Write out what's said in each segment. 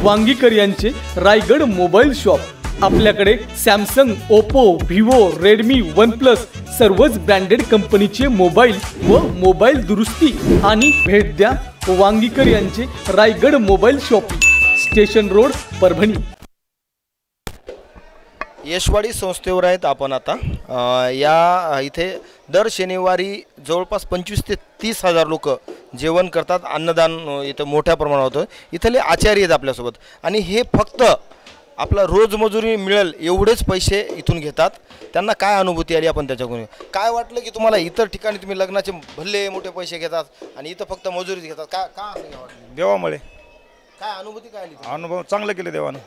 वांगीकर यांचे Raigad mobile shop. आपल्याकडे Samsung, Oppo, Vivo, Redmi, OnePlus सर्वच ब्रँडेड कंपनीचे मोबाईल व मोबाईल दुरुस्ती आणि भेट द्या वांगीकर यांचे Raigad mobile shop, station road, Parbhani. Yashwadi संस्थेवर आहेत आपण आता। या इथे दर शनिवारी जवळपास 25 ते 30 हजार लोक जेवण करतात। अन्नदान इथं मोठ्या प्रमाणात होतं। इथले आचार्य आहेत आपल्यासोबत आणि हे फक्त आपला रोजमजुरी मिळेल एवढेच पैसे इथून घेतात। त्यांना काय अनुभूती आली आपण त्याच्याकडून काय वाटलं की तुम्हाला इतर ठिकाणी तुम्ही लग्नाचे भल्ले मोठे पैसे घेतात आणि इथं फक्त मजुरीच घेतात, का असं वाटलं? देवामुळे काय अनुभूती काय आली? अनुभव चांगलं केलं देवानं।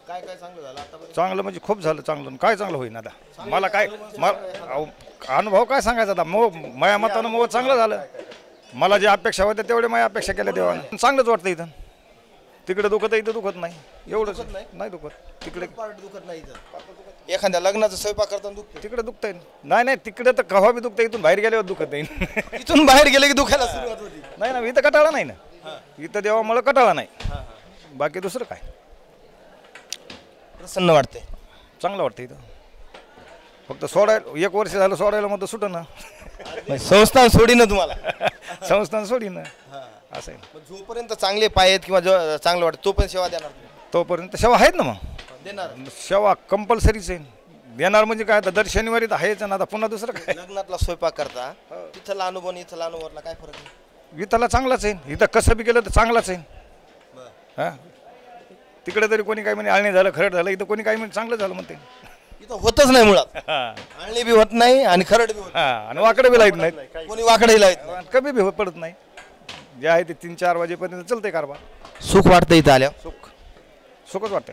काय काय चांगलं झालं आतापर्यंत? चांगलं म्हणजे खूप झालं चांगलं। काय चांगलं होईन आता मला काय अनुभव काय सांगायचा आता। माझ्या मतानं मग चांगलं झालं। मला जे अपेक्षा होत्या तेवढे माझ्या अपेक्षा केल्या देवानं। चांगलंच वाटतं इथं। तिकडे दुखत आहे, इथं दुखत नाही, एवढंच नाही दुखत। तिकडे दुखत नाही इथं। एखाद्या लग्नाचा स्वयंपाक करताना दुखतं, तिकडे दुखतंय नाही तिकडे तर कव्हा बी दुखतं, इथून बाहेर गेल्यावर दुखत नाही। इथून बाहेर गेले की दुखायला सुरुवात होती। नाही ना, इथं कटाळा नाही ना, इथं देवामुळे कटाळा नाही, बाकी दुसरं काय। प्रसन्न वाटते, चांगलं वाटतं इथं। फक्त सोडायला 1 वर्ष झालं सोडायला मग सुटं ना। संस्थान सोडी ना तुम्हाला? संस्थान सोडी ना, असं आहे। जोपर्यंत चांगले पाय आहेत किंवा चांगलं वाटतं तोपर्यंत सेवा देणार तोपर्यंत सेवा आहेत ना, मग देणार। सेवा कंपल्सरीच आहे देणार। म्हणजे काय, दर शनिवारी तर आहेच ना। आता पुन्हा दुसरं काय? लग्नातला स्वयंपाक करता तिथला अनुभव आणि इथला अनुभवला काय फरक आहे? इथला चांगलाच आहे, इथं कसं बी केलं तर चांगलाच आहे। हां, तिकडे तरी कोणी काय म्हणे आळणी झालं, खरड झालं, इथं कोणी काय म्हणे चांगलं झालं म्हणते। इथं होतच नाही मुळात, आळणी बी होत नाही आणि खरड बी होत हां, आणि वाकडं बी लाईत नाही, कोणी वाकडे लाईत नाही, कमी बी पडत नाही। जे आहे ते 3-4 वाजेपर्यंत चलते कारभार। सुख वाटतं इथं आल्यावर? सुखच वाटतं।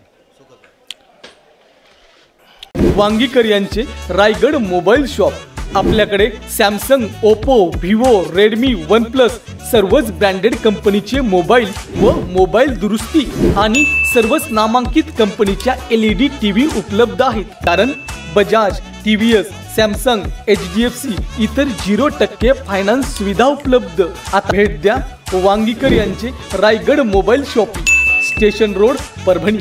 वांगीकर यांचे रायगड मोबाईल शॉप। आपल्याकडे Samsung, Oppo, Vivo, Redmi, OnePlus सर्वच ब्रँडेड कंपनीचे मोबाईल व मोबाईल दुरुस्ती आणि सर्वच नामांकित कंपनीच्या LED TV उपलब्ध आहेत। कारण बजाज, TVS, सॅमसंग, HDFC इतर 0% फायनान्स सुविधा उपलब्ध। आता भेट द्या वांगीकर यांचे Raigad mobile shop, station road, Parbhani.